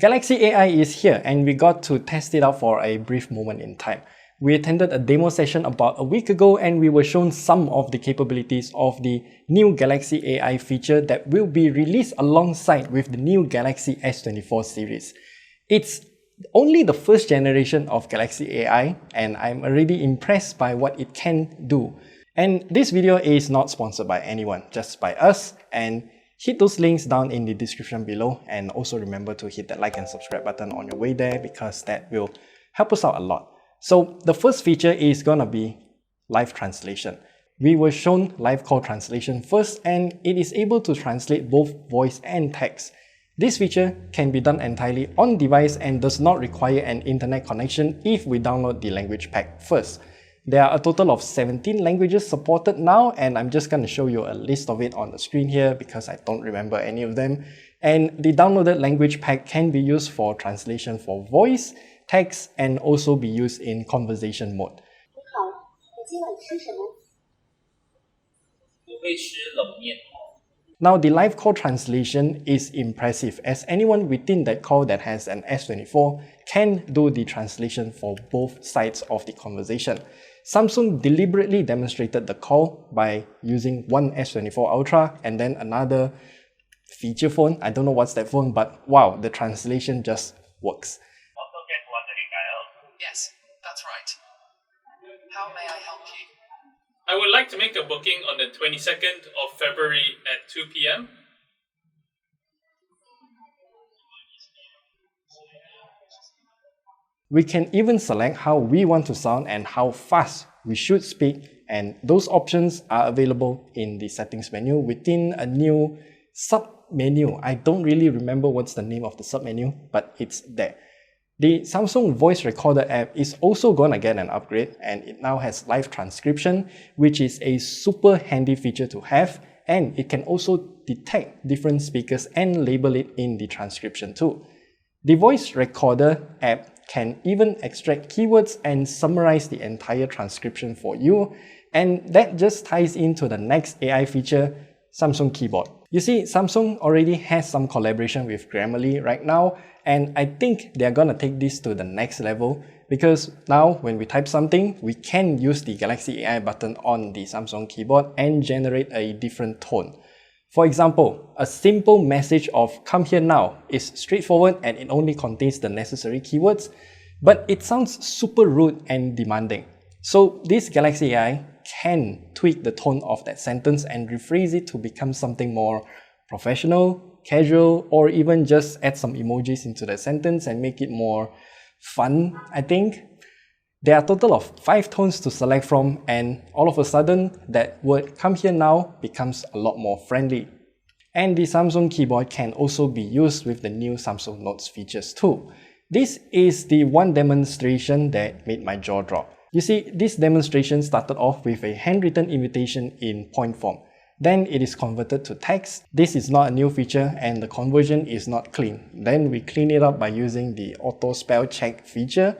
Galaxy AI is here and we got to test it out for a brief moment in time. We attended a demo session about a week ago and we were shown some of the capabilities of the new Galaxy AI feature that will be released alongside with the new Galaxy S24 series. It's only the first generation of Galaxy AI and I'm already impressed by what it can do. And this video is not sponsored by anyone, just by us, and hit those links down in the description below, and also remember to hit that like and subscribe button on your way there because that will help us out a lot. So the first feature is gonna be live translation. We were shown live call translation first and it is able to translate both voice and text. This feature can be done entirely on device and does not require an internet connection if we download the language pack first. There are a total of 17 languages supported now, and I'm just going to show you a list of it on the screen here because I don't remember any of them. And the downloaded language pack can be used for translation for voice, text, and also be used in conversation mode. Now, the live call translation is impressive as anyone within that call that has an S24 can do the translation for both sides of the conversation. Samsung deliberately demonstrated the call by using one S24 Ultra and then another feature phone. I don't know what's that phone, but wow, the translation just works. Yes, that's right. How may I help you? I would like to make a booking on the 22nd of February at 2 p.m. We can even select how we want to sound and how fast we should speak, and those options are available in the settings menu within a new sub-menu. I don't really remember what's the name of the sub-menu, but it's there. The Samsung voice recorder app is also gonna get an upgrade and it now has live transcription, which is a super handy feature to have, and it can also detect different speakers and label it in the transcription too. The voice recorder app can even extract keywords and summarize the entire transcription for you, and that just ties into the next AI feature, Samsung Keyboard. You see, Samsung already has some collaboration with Grammarly right now, and I think they're gonna take this to the next level because now when we type something, we can use the Galaxy AI button on the Samsung keyboard and generate a different tone. For example, a simple message of "come here now" is straightforward and it only contains the necessary keywords, but it sounds super rude and demanding. So this Galaxy AI can tweak the tone of that sentence and rephrase it to become something more professional, casual, or even just add some emojis into the sentence and make it more fun, I think. There are a total of 5 tones to select from, and all of a sudden that word "come here now" becomes a lot more friendly. And the Samsung keyboard can also be used with the new Samsung Notes features too. This is the one demonstration that made my jaw drop. You see, this demonstration started off with a handwritten invitation in point form. Then it is converted to text. This is not a new feature and the conversion is not clean. Then we clean it up by using the auto spell check feature.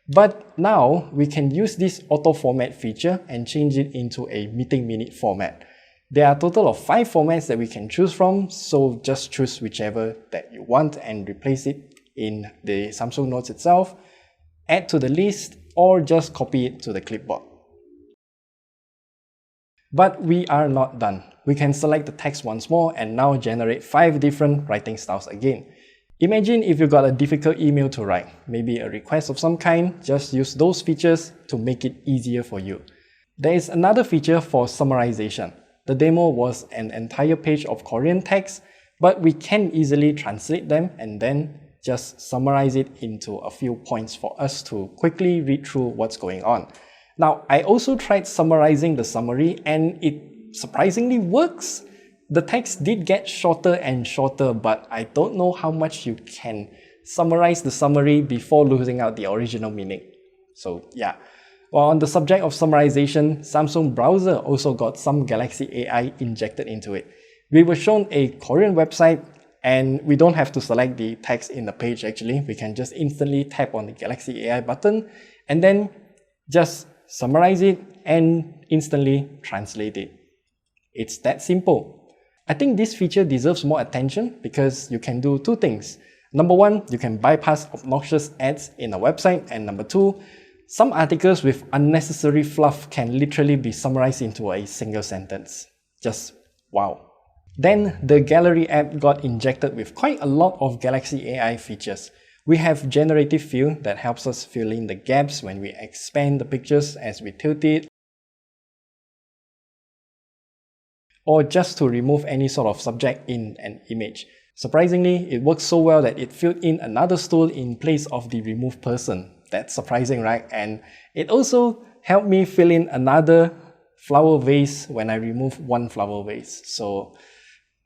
But now we can use this auto format feature and change it into a meeting minute format. There are a total of 5 formats that we can choose from, so just choose whichever that you want and replace it in the Samsung Notes itself, add to the list, or just copy it to the clipboard. But we are not done. We can select the text once more and now generate 5 different writing styles again. Imagine if you got a difficult email to write, maybe a request of some kind, just use those features to make it easier for you. There is another feature for summarization. The demo was an entire page of Korean text, but we can easily translate them and then just summarize it into a few points for us to quickly read through what's going on. Now, I also tried summarizing the summary and it surprisingly works. The text did get shorter and shorter, but I don't know how much you can summarize the summary before losing out the original meaning. So yeah. Well, on the subject of summarization, Samsung browser also got some Galaxy AI injected into it. We were shown a Korean website and we don't have to select the text in the page actually. We can just instantly tap on the Galaxy AI button and then just summarize it and instantly translate it. It's that simple. I think this feature deserves more attention because you can do 2 things. Number one, you can bypass obnoxious ads in a website, and number two, some articles with unnecessary fluff can literally be summarized into a single sentence. Just wow. Then the Gallery app got injected with quite a lot of Galaxy AI features. We have generative fill that helps us fill in the gaps when we expand the pictures as we tilt it, or just to remove any sort of subject in an image. Surprisingly, it works so well that it filled in another stool in place of the removed person. That's surprising, right? And it also helped me fill in another flower vase when I remove one flower vase. So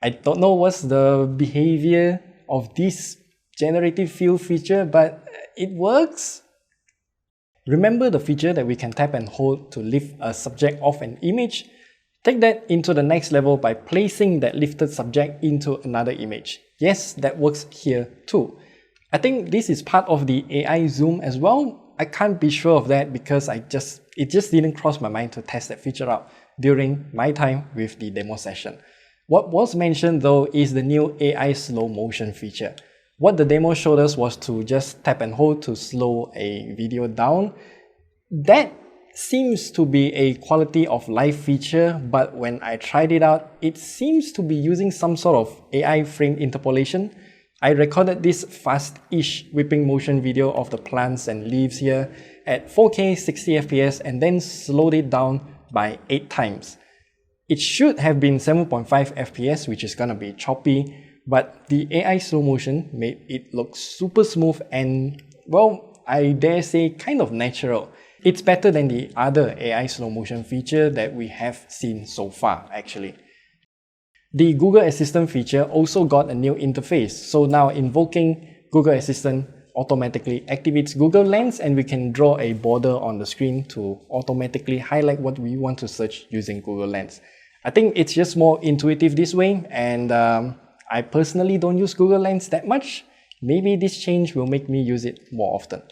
I don't know what's the behavior of this generative fill feature, but it works. Remember the feature that we can tap and hold to lift a subject off an image? Take that into the next level by placing that lifted subject into another image. Yes, that works here too. I think this is part of the AI zoom as well. I can't be sure of that because it just didn't cross my mind to test that feature out during my time with the demo session. What was mentioned though is the new AI slow motion feature. What the demo showed us was to just tap and hold to slow a video down. That seems to be a quality of life feature, but when I tried it out, it seems to be using some sort of AI frame interpolation. I recorded this fast-ish whipping motion video of the plants and leaves here at 4K 60 FPS and then slowed it down by 8 times. It should have been 7.5 FPS, which is gonna be choppy, but the AI slow motion made it look super smooth and, well, I dare say kind of natural. It's better than the other AI slow motion feature that we have seen so far, actually. The Google Assistant feature also got a new interface, so now invoking Google Assistant automatically activates Google Lens and we can draw a border on the screen to automatically highlight what we want to search using Google Lens. I think it's just more intuitive this way, and I personally don't use Google Lens that much. Maybe this change will make me use it more often.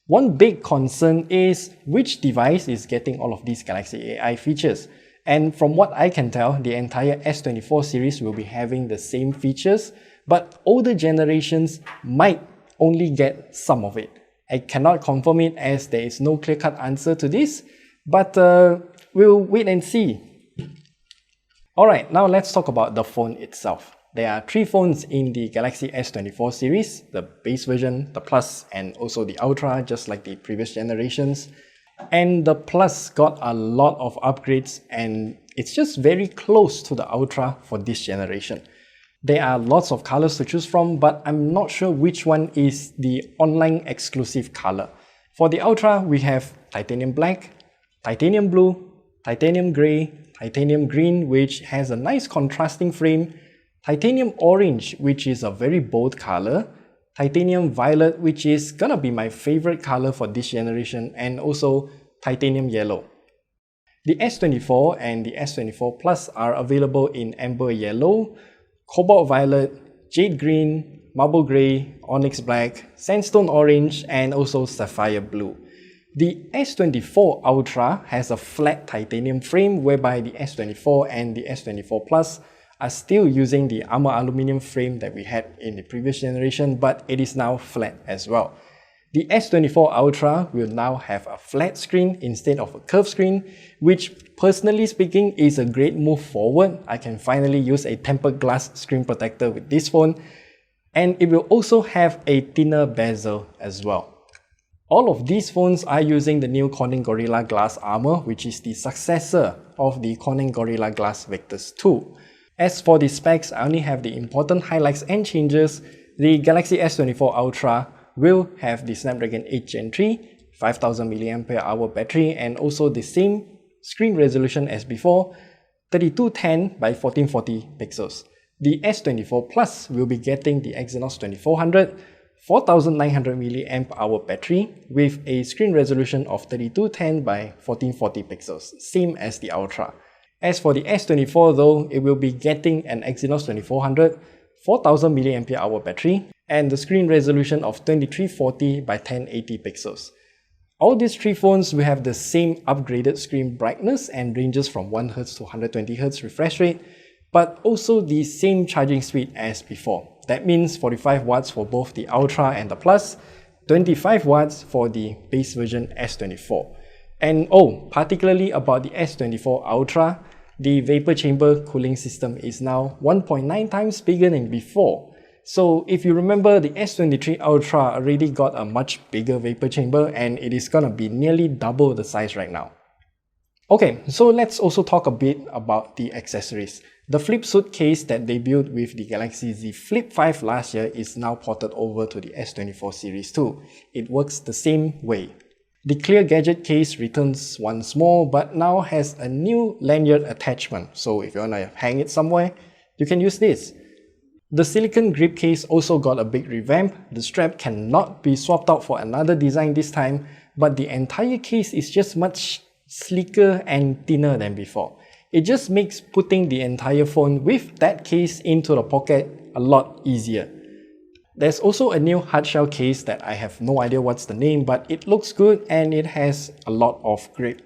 One big concern is which device is getting all of these Galaxy AI features. And from what I can tell, the entire S24 series will be having the same features, but older generations might only get some of it. I cannot confirm it as there is no clear-cut answer to this, but we'll wait and see. Alright, now let's talk about the phone itself. There are 3 phones in the Galaxy S24 series, the base version, the Plus, and also the Ultra, just like the previous generations. And the Plus got a lot of upgrades and it's just very close to the Ultra for this generation. There are lots of colors to choose from, but I'm not sure which one is the online exclusive color. For the Ultra, we have Titanium Black, Titanium Blue, Titanium Grey, Titanium Green, which has a nice contrasting frame, Titanium Orange, which is a very bold color, Titanium Violet, which is gonna be my favorite color for this generation, and also Titanium Yellow. The S24 and the S24 Plus are available in Amber Yellow, Cobalt Violet, Jade Green, Marble Grey, Onyx Black, Sandstone Orange, and also Sapphire Blue. The S24 Ultra has a flat titanium frame, whereby the S24 and the S24 Plus are still using the armor aluminum frame that we had in the previous generation, but it is now flat as well. The S24 Ultra will now have a flat screen instead of a curved screen, which personally speaking is a great move forward. I can finally use a tempered glass screen protector with this phone, and it will also have a thinner bezel as well. All of these phones are using the new Corning Gorilla Glass armor, which is the successor of the Corning Gorilla Glass Victus 2. As for the specs, I only have the important highlights and changes. The Galaxy S24 Ultra will have the Snapdragon 8 Gen 3, 5000 mAh battery, and also the same screen resolution as before, 3210 by 1440 pixels. The S24 Plus will be getting the Exynos 2400, 4900 mAh battery with a screen resolution of 3210 by 1440 pixels, same as the Ultra. As for the S24 though, it will be getting an Exynos 2400, 4000 mAh battery, and the screen resolution of 2340 by 1080 pixels. All these 3 phones will have the same upgraded screen brightness and ranges from 1Hz to 120Hz refresh rate, but also the same charging speed as before. That means 45 watts for both the Ultra and the Plus, 25 watts for the base version S24. And particularly about the S24 Ultra, the vapor chamber cooling system is now 1.9 times bigger than before. So if you remember, the S23 Ultra already got a much bigger vapor chamber and it is gonna be nearly double the size right now. Okay, so let's also talk a bit about the accessories. The flip suit case that debuted with the Galaxy Z Flip 5 last year is now ported over to the S24 series too. It works the same way. The clear gadget case returns once more, but now has a new lanyard attachment. So if you wanna hang it somewhere, you can use this. The silicone grip case also got a big revamp. The strap cannot be swapped out for another design this time, but the entire case is just much sleeker and thinner than before. It just makes putting the entire phone with that case into the pocket a lot easier. There's also a new hardshell case that I have no idea what's the name, but it looks good and it has a lot of grip.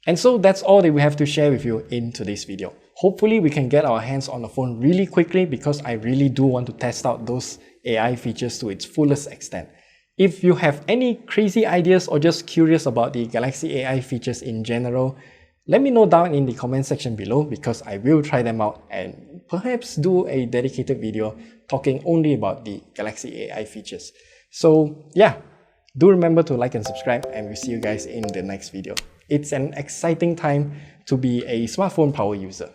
And so that's all that we have to share with you in today's video. Hopefully we can get our hands on the phone really quickly because I really do want to test out those AI features to its fullest extent. If you have any crazy ideas or just curious about the Galaxy AI features in general, let me know down in the comment section below because I will try them out and perhaps do a dedicated video talking only about the Galaxy AI features. So yeah, do remember to like and subscribe and we'll see you guys in the next video. It's an exciting time to be a smartphone power user.